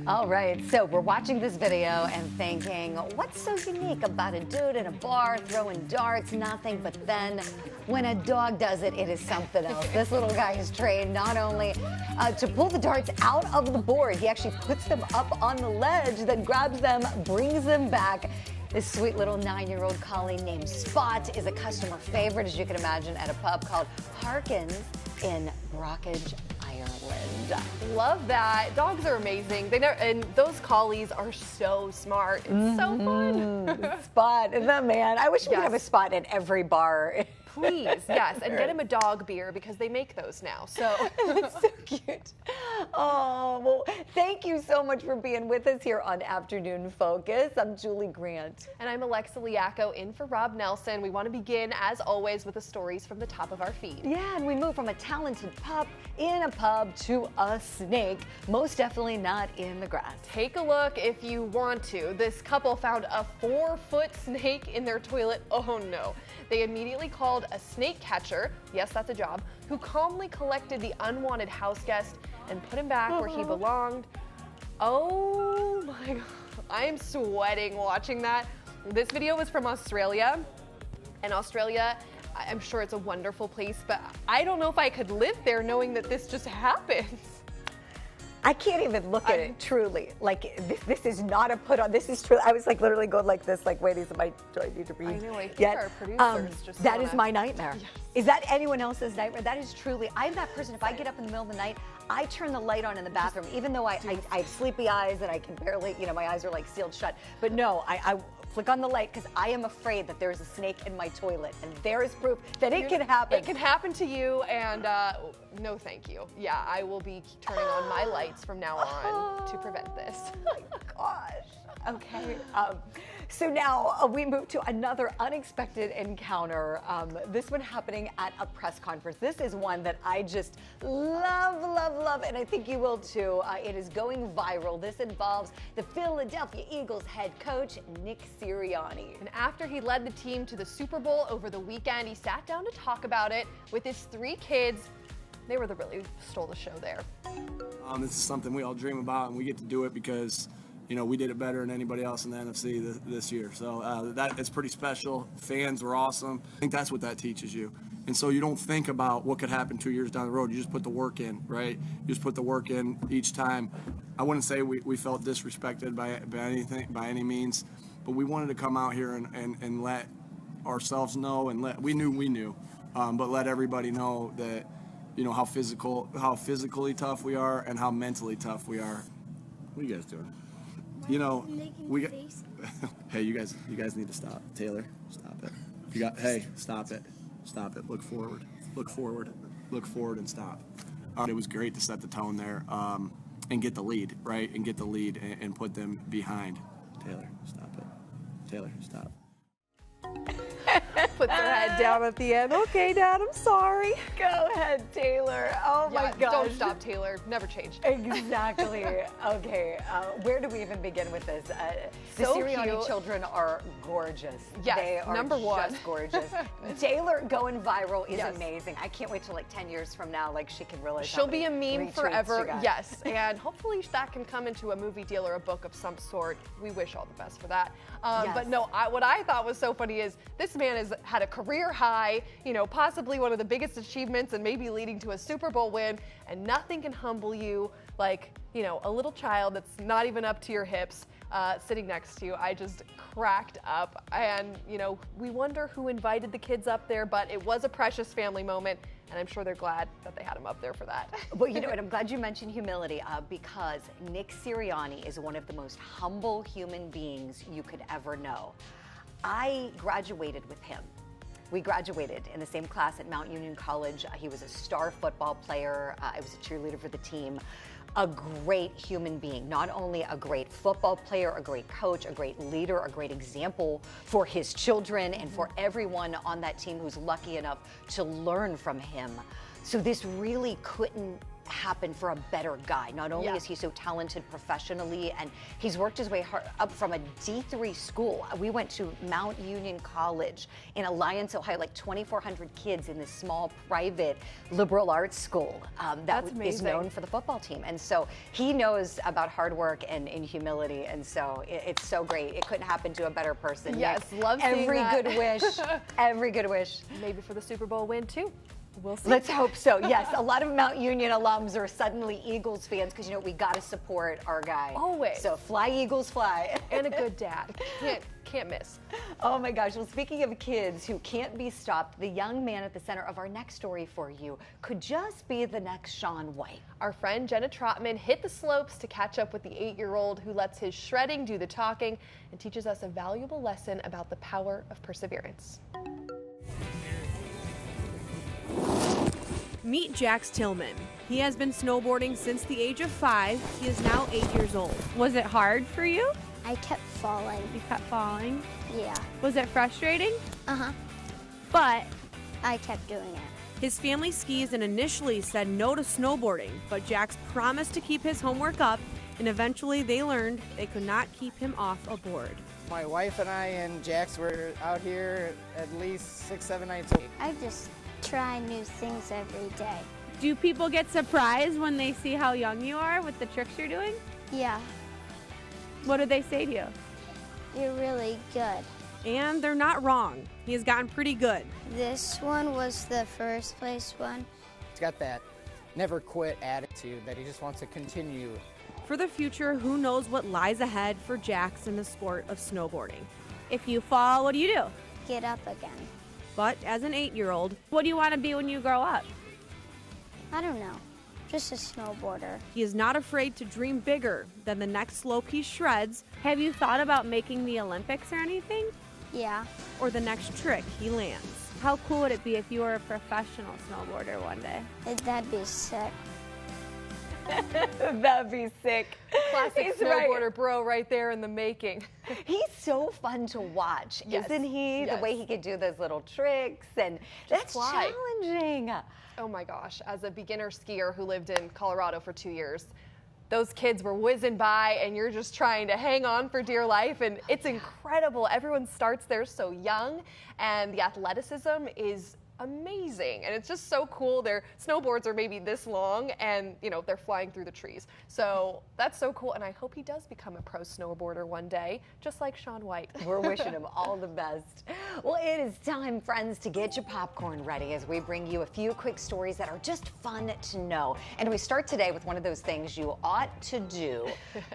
All right, so we're watching this video and thinking, what's so unique about a dude in a bar throwing darts? Nothing, but then when a dog does it, it is something else. This little guy is trained not only to pull the darts out of the board, he actually puts them up on the ledge, then grabs them, brings them back. This sweet little 9-year-old collie named Spot is a customer favorite, as you can imagine, at a pub called Harkins in Brockage, Ireland. Love that. Dogs are amazing. And those collies are so smart. It's so fun. Spot, the man. I wish we could have a Spot at every bar. Please, yes, and get him a dog beer because they make those now. So that's so cute. Oh, well, thank you so much for being with us here on Afternoon Focus. I'm Julie Grant. And I'm Alexa Liaco in for Rob Nelson. We want to begin, as always, with the stories from the top of our feed. Yeah, and we move from a talented pup in a pub to a snake, most definitely not in the grass. Take a look if you want to. This couple found a 4-foot snake in their toilet. Oh no. They immediately called a snake catcher, yes, that's a job, who calmly collected the unwanted house guest and put him back where he belonged. Oh my God, I am sweating watching that. This video was from Australia, and Australia, I'm sure it's a wonderful place, but I don't know if I could live there knowing that this just happens. I can't even look at it, truly. Like, this is not a put on. This is true. I was like literally going like this, like, wait, do I need to read? I know, I think yet? Our producers just that is my nightmare. Yes. Is that anyone else's nightmare? That is truly, I'm that person. If I get up in the middle of the night, I turn the light on in the bathroom, even though I have sleepy eyes and I can barely, my eyes are like sealed shut. But no, I flick on the light because I am afraid that there's a snake in my toilet, and there is proof that it can happen. It can happen to you, and no thank you. Yeah, I will be turning on my lights from now on to prevent this. Oh my gosh. Okay. So now we move to another unexpected encounter. This one happening at a press conference. This is one that I just love, and I think you will too. It is going viral. This involves the Philadelphia Eagles head coach, Nick Sirianni. And after he led the team to the Super Bowl over the weekend, he sat down to talk about it with his 3 kids. They were the really stole the show there. This is something we all dream about, and we get to do it because we did it better than anybody else in the NFC this year. So that is pretty special. Fans were awesome. I think that's what that teaches you. And so you don't think about what could happen 2 years down the road. You just put the work in, right? You just put the work in each time. I wouldn't say we felt disrespected by any means, but we wanted to come out here and let ourselves know, and we knew, but let everybody know that how physically tough we are and how mentally tough we are. What are you guys doing? Hey, you guys need to stop. Taylor, stop it. Hey, stop it. Stop it. Look forward. Look forward. Look forward and stop. It was great to set the tone there and get the lead, right? And get the lead and put them behind. Taylor, stop it. Taylor, stop. Put their head down at the end. Okay, Dad, I'm sorry. Go ahead, Taylor. Oh my gosh. Don't stop, Taylor. Never change. Exactly. Okay, where do we even begin with this? The Sirianni children are gorgeous. Yes, they are number one. Just gorgeous. Taylor going viral is amazing. I can't wait till like 10 years from now, like she can realize she'll be a meme forever. Yes, and hopefully that can come into a movie deal or a book of some sort. We wish all the best for that. Yes. But no, what I thought was so funny is this man has had a career high, possibly one of the biggest achievements and maybe leading to a Super Bowl win, and nothing can humble you like, a little child that's not even up to your hips sitting next to you. I just cracked up, and, we wonder who invited the kids up there, but it was a precious family moment, and I'm sure they're glad that they had him up there for that. Well, and I'm glad you mentioned humility because Nick Sirianni is one of the most humble human beings you could ever know. I graduated with him. We graduated in the same class at Mount Union College. He was a star football player. I was a cheerleader for the team. A great human being, not only a great football player, a great coach, a great leader, a great example for his children and for everyone on that team who's lucky enough to learn from him. So this really couldn't happen for a better guy. Not only is he so talented professionally, and he's worked his way up from a D3 school. We went to Mount Union College in Alliance, Ohio, like 2,400 kids in this small private liberal arts school that is known for the football team. And so he knows about hard work and humility, and so it's so great. It couldn't happen to a better person. Yes, Nick, love seeing every that. good wish. Every good wish. Maybe for the Super Bowl win too. We'll see. Let's hope so. Yes, a lot of Mount Union alums are suddenly Eagles fans because, you know, we got to support our guy. Always. So fly, Eagles, fly. And a good dad. Can't miss. Oh my gosh. Well, speaking of kids who can't be stopped, the young man at the center of our next story for you could just be the next Shaun White. Our friend Jenna Trotman hit the slopes to catch up with the 8-year-old who lets his shredding do the talking and teaches us a valuable lesson about the power of perseverance. Meet Jax Tillman. He has been snowboarding since the age of 5. He is now 8 years old. Was it hard for you? I kept falling. You kept falling? Yeah. Was it frustrating? Uh-huh. But I kept doing it. his family skis and initially said no to snowboarding, but Jax promised to keep his homework up, and eventually they learned they could not keep him off a board. My wife and I and Jax were out here at least 6-7 nights a week. I just try new things every day. Do people get surprised when they see how young you are with the tricks you're doing? Yeah, What do they say to you? you're really good. And they're not wrong. He has gotten pretty good. This one was the first place one. He's got that never quit attitude that he just wants to continue. For the future, who knows what lies ahead for Jax in the sport of snowboarding. If you fall, what do? Get up again. But as an 8-year-old, what do you want to be when you grow up? I don't know, just a snowboarder. He is not afraid to dream bigger than the next slope he shreds. Have you thought about making the Olympics or anything? Yeah, Or the next trick he lands? How cool would it be if you were a professional snowboarder one day? that'd be sick. That'd be sick. Classic He's snowboarder right. bro right there in the making. He's so fun to watch, Yes, isn't he? yes. The way he can do those little tricks, and that's fly. challenging. Oh my gosh, as a beginner skier who lived in Colorado for 2 years, those kids were whizzing by and you're just trying to hang on for dear life, and it's incredible. Everyone starts there so young and the athleticism is amazing, and it's just so cool. Their snowboards are maybe this long and they're flying through the trees. So that's so cool, and I hope he does become a pro snowboarder one day, just like Shaun White. We're wishing him all the best. Well, it is time, friends, to get your popcorn ready as we bring you a few quick stories that are just fun to know. And we start today with one of those things you ought to do,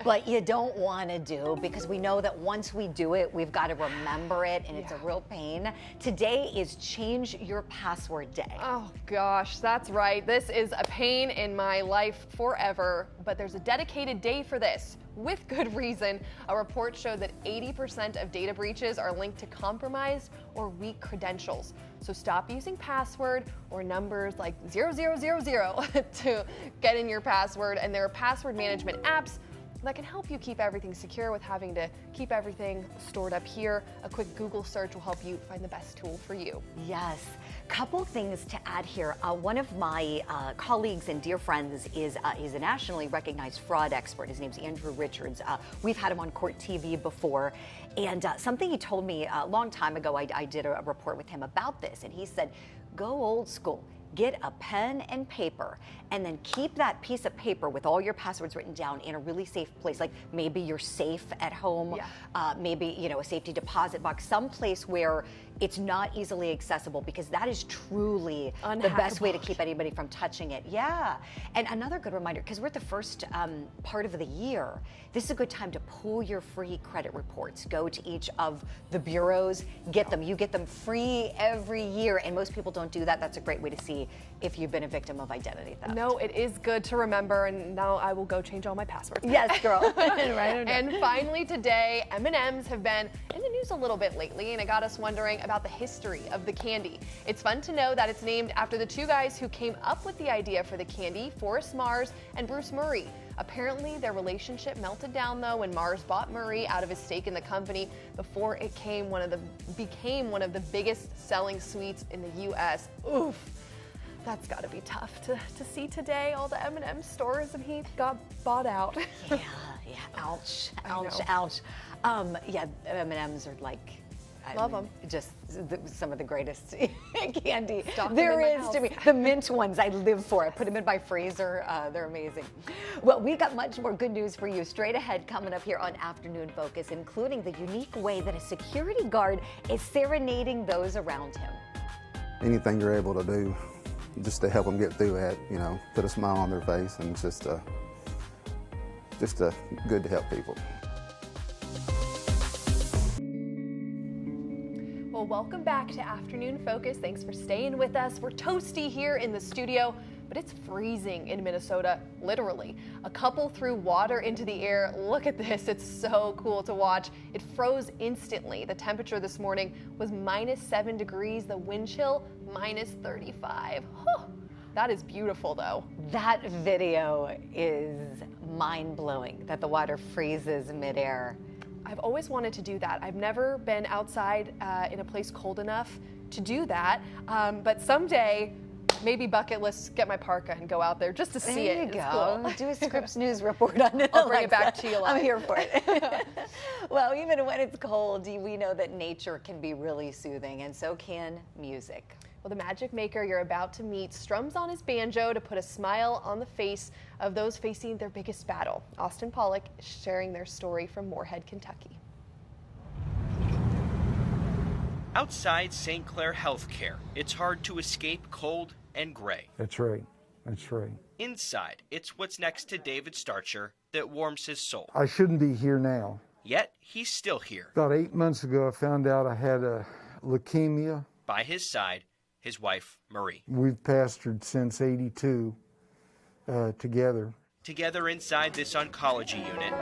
but you don't want to do, because we know that once we do it, we've got to remember it, and it's a real pain. Today is Change Your Password Day. Oh gosh, that's right. This is a pain in my life forever, but there's a dedicated day for this. With good reason. A report showed that 80% of data breaches are linked to compromised or weak credentials. So stop using password or numbers like 0000 to get in your password, and there are password management apps that can help you keep everything secure with having to keep everything stored up here. A quick Google search will help you find the best tool for you. Yes. Couple things to add here. One of my colleagues and dear friends is a nationally recognized fraud expert. His name's Andrew Richards. We've had him on Court TV before. And something he told me a long time ago, I did a report with him about this. And he said, go old school. Get a pen and paper, and then keep that piece of paper with all your passwords written down in a really safe place, like maybe your safe at home, maybe a safety deposit box, someplace where it's not easily accessible, because that is truly the best way to keep anybody from touching it. Yeah. And another good reminder, because we're at the first part of the year, this is a good time to pull your free credit reports. Go to each of the bureaus, get them. You get them free every year, and most people don't do that. That's a great way to see if you've been a victim of identity theft. No, it is good to remember, and now I will go change all my passwords. Yes, girl. Right. And finally today, M&Ms have been in the news a little bit lately, and it got us wondering about the history of the candy. It's fun to know that it's named after the two guys who came up with the idea for the candy, Forrest Mars and Bruce Murray. Apparently, their relationship melted down, though, when Mars bought Murray out of his stake in the company before it became one of the biggest selling sweets in the U.S. Oof. That's got to be tough to see today, all the M&M stores, and he got bought out. Yeah, ouch, ouch, ouch. Yeah, M&Ms are like, Love them. Just some of the greatest candy Stock there them in is my to me. The mint ones I live for. I put them in my freezer. They're amazing. Well, we got much more good news for you straight ahead coming up here on Afternoon Focus, including the unique way that a security guard is serenading those around him. Anything you're able to do just to help them get through it, you know, put a smile on their face, and it's just good to help people. Well, welcome back to Afternoon Focus. Thanks for staying with us. We're toasty here in the studio, but it's freezing in Minnesota, literally. A couple threw water into the air. Look at this. It's so cool to watch. It froze instantly. The temperature this morning was -7 degrees. The wind chill, -35. Whew. That is beautiful, though. That video is mind-blowing, that the water freezes midair. I've always wanted to do that. I've never been outside in a place cold enough to do that, but someday, maybe bucket list, get my parka and go out there just to see it. There you It's go. cool. Do a Scripps News report on it. I'll bring it back Alexa. to you live. I'm here for it. Well, even when it's cold, we know that nature can be really soothing, and so can music. Well, the magic maker you're about to meet strums on his banjo to put a smile on the face of those facing their biggest battle. Austin Pollock is sharing their story from Moorhead, Kentucky. Outside St. Clair Healthcare, it's hard to escape cold and gray. That's right. That's right. Inside, it's what's next to David Starcher that warms his soul. I shouldn't be here now. Yet, he's still here. About 8 months ago, I found out I had a leukemia. By his side, his wife, Marie. We've pastored since '82 together. Together inside this oncology unit,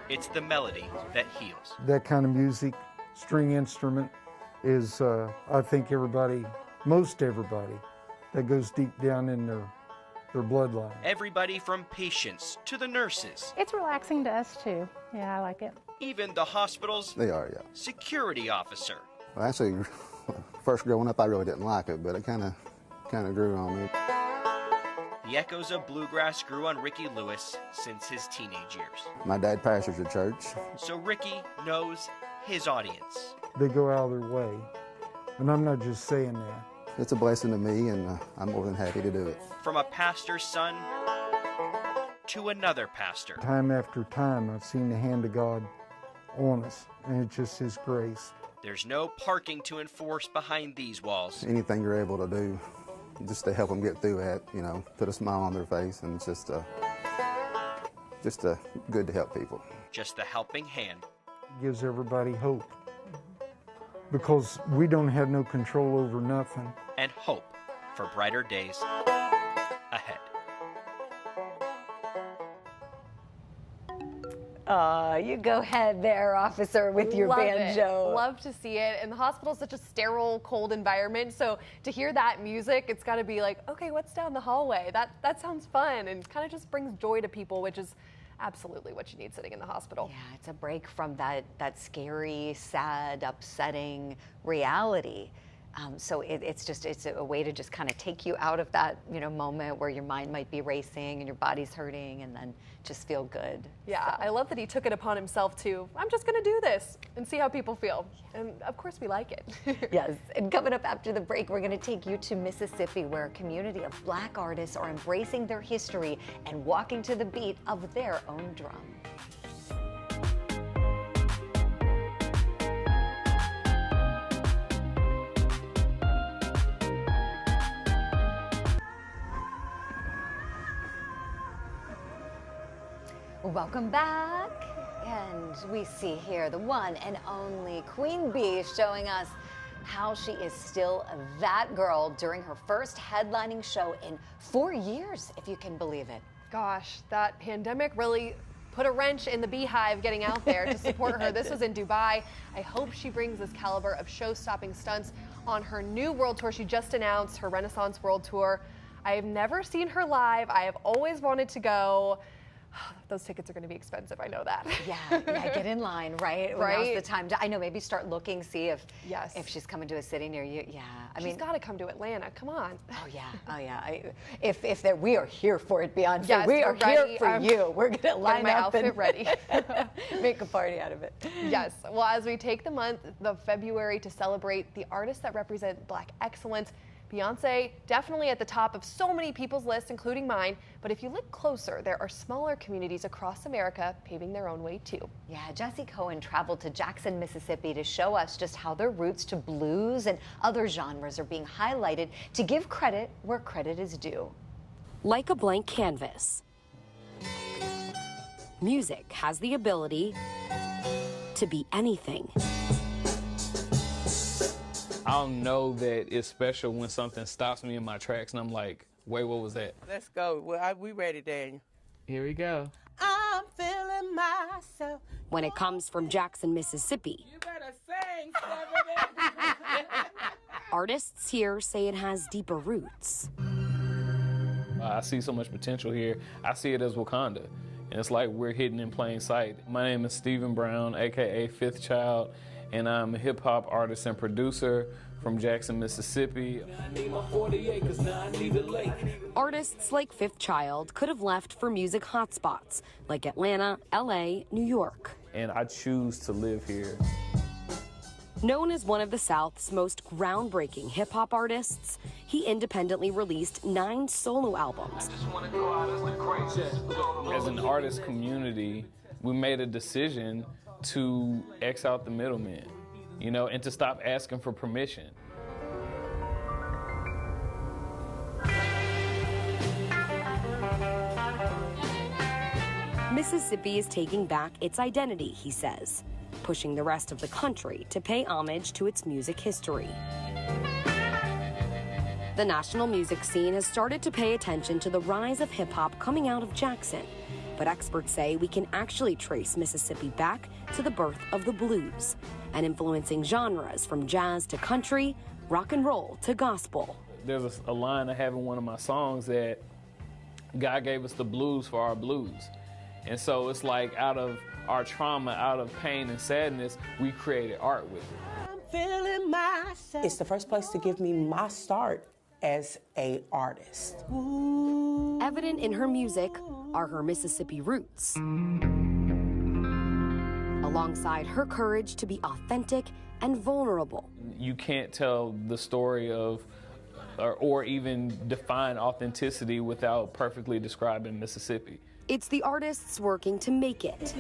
it's the melody that heals. That kind of music, string instrument, is, I think most everybody, that goes deep down in their bloodline. Everybody from patients to the nurses. It's relaxing to us too. Yeah, I like it. Even the hospital's They are, yeah. security officer. Well, actually, first growing up, I really didn't like it, but it kind of grew on me. The echoes of bluegrass grew on Ricky Lewis since his teenage years. My dad pastors a church. So Ricky knows his audience. They go out of their way, and I'm not just saying that. It's a blessing to me, and I'm more than happy to do it. From a pastor's son to another pastor. Time after time, I've seen the hand of God on us, and it's just His grace. There's no parking to enforce behind these walls. Anything you're able to do just to help them get through it, you know, put a smile on their face, and it's just good to help people. Just the helping hand. Gives everybody hope, because we don't have no control over nothing. And hope for brighter days ahead. You go ahead there, officer, with your Love banjo. It. Love to see it. And the hospital's such a sterile, cold environment. So to hear that music, it's got to be like, okay, what's down the hallway? That sounds fun and kind of just brings joy to people, which is absolutely what you need sitting in the hospital. Yeah, it's a break from that scary, sad, upsetting reality. So it's a way to just kind of take you out of that, moment where your mind might be racing and your body's hurting, and then just feel good. Yeah, I love that he took it upon himself to, I'm just going to do this and see how people feel. And of course we like it. Yes, and coming up after the break, we're going to take you to Mississippi, where a community of Black artists are embracing their history and walking to the beat of their own drum. Welcome back, and we see here the one and only Queen Bee showing us how she is still that girl during her first headlining show in 4 years, if you can believe it. Gosh, that pandemic really put a wrench in the beehive getting out there to support her. This was in Dubai. I hope she brings this caliber of show-stopping stunts on her new world tour. She just announced her Renaissance World Tour. I have never seen her live. I have always wanted to go. Those tickets are going to be expensive. I know that. Yeah, get in line, right? Right. Now's the time I know, maybe start looking, see if Yes. if she's coming to a city near you. Yeah, I She's mean, got to come to Atlanta. Come on. oh yeah. If we are here for it, Beyonce. Yes, we are we're ready. here for you. We're gonna line my up outfit and ready. make a party out of it. Yes. Well, as we take the month of February to celebrate the artists that represent Black excellence, Beyonce definitely at the top of so many people's lists, including mine. But if you look closer, there are smaller communities across America paving their own way too. Yeah, Jesse Cohen traveled to Jackson, Mississippi to show us just how their roots to blues and other genres are being highlighted to give credit where credit is due. Like a blank canvas, music has the ability to be anything. I'll know that it's special when something stops me in my tracks and I'm like, wait, what was that? Let's go. Well, we ready, Daniel. Here we go. I'm feeling myself. When it comes from Jackson, Mississippi, You better sing, Stephanie. artists here say it has deeper roots. I see so much potential here. I see it as Wakanda. And it's like we're hidden in plain sight. My name is Stephen Brown, AKA Fifth Child, and I'm a hip hop artist and producer from Jackson, Mississippi. Artists like Fifth Child could have left for music hotspots like Atlanta, LA, New York. And I choose to live here. Known as one of the South's most groundbreaking hip hop artists, he independently released 9 solo albums. As an artist community, we made a decision to X out the middlemen, you know, and to stop asking for permission. Mississippi is taking back its identity, he says, pushing the rest of the country to pay homage to its music history. The national music scene has started to pay attention to the rise of hip-hop coming out of Jackson, but experts say we can actually trace Mississippi back to the birth of the blues and influencing genres from jazz to country, rock and roll to gospel. There's a line I have in one of my songs that God gave us the blues for our blues. And so it's like out of our trauma, out of pain and sadness, we created art with it. I'm feeling myself. It's the first place to give me my start as an artist. Evident in her music are her Mississippi roots, alongside her courage to be authentic and vulnerable. You can't tell the story of or even define authenticity without perfectly describing Mississippi. It's the artists working to make it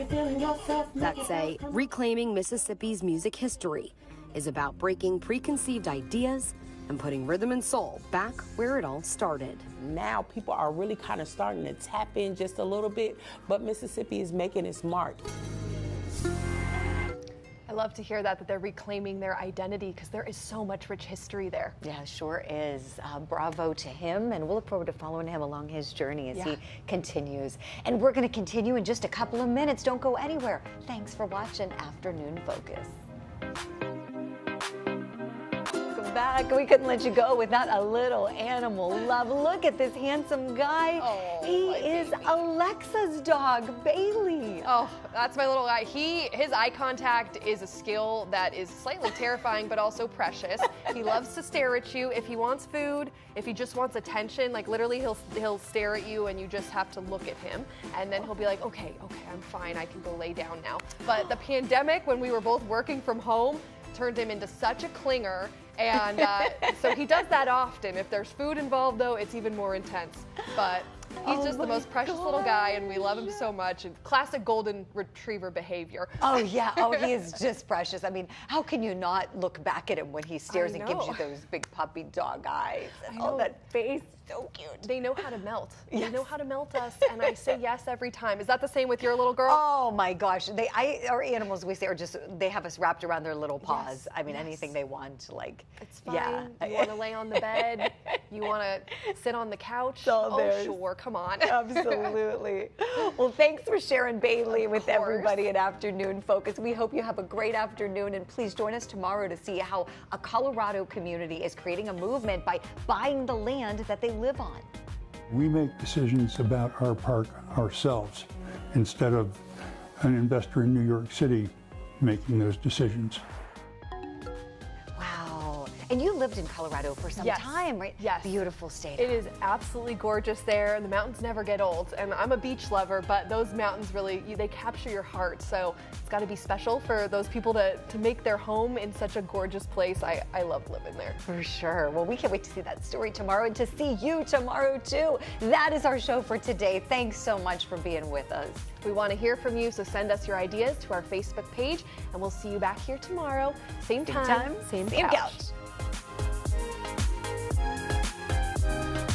that say reclaiming Mississippi's music history is about breaking preconceived ideas and putting rhythm and soul back where it all started. Now people are really kind of starting to tap in just a little bit, but Mississippi is making its mark. I love to hear that they're reclaiming their identity because there is so much rich history there. Yeah, sure is. Bravo to him, and we'll look forward to following him along his journey as he continues. And we're going to continue in just a couple of minutes. Don't go anywhere. Thanks for watching Afternoon Focus. Back. We couldn't let you go without a little animal love. Look at this handsome guy. Oh, he is baby. Alexa's dog, Bailey. Oh, that's my little guy. His eye contact is a skill that is slightly terrifying, but also precious. He loves to stare at you. If he wants food, if he just wants attention, like literally he'll stare at you and you just have to look at him. And then he'll be like, okay, I'm fine. I can go lay down now. But the pandemic, when we were both working from home, turned him into such a clinger. And so he does that often. If there's food involved, though, it's even more intense. But he's just the most precious little guy, and we love him so much. And classic golden retriever behavior. Oh, yeah. Oh, he is just precious. I mean, how can you not look back at him when he stares and gives you those big puppy dog eyes? And oh, that face. So cute. They know how to melt. Yes. They know how to melt us, and I say yes every time. Is that the same with your little girl? Oh my gosh, our animals, we say, are just, they have us wrapped around their little paws. Yes. I mean, anything they want, like. It's fine. Yeah. You want to lay on the bed? You want to sit on the couch? Sure, come on. Absolutely. Well, thanks for sharing Bailey with everybody at Afternoon Focus. We hope you have a great afternoon, and please join us tomorrow to see how a Colorado community is creating a movement by buying the land that they live on. We make decisions about our park ourselves. instead of an investor in New York City making those decisions. Wow. And you lived in Colorado for some time, right? Yes. Beautiful state. It is absolutely gorgeous there. The mountains never get old. And I'm a beach lover, but those mountains really, they capture your heart. So it's got to be special for those people to make their home in such a gorgeous place. I love living there. For sure. Well, we can't wait to see that story tomorrow and to see you tomorrow, too. That is our show for today. Thanks so much for being with us. We want to hear from you, so send us your ideas to our Facebook page, and we'll see you back here tomorrow. Same time, same couch.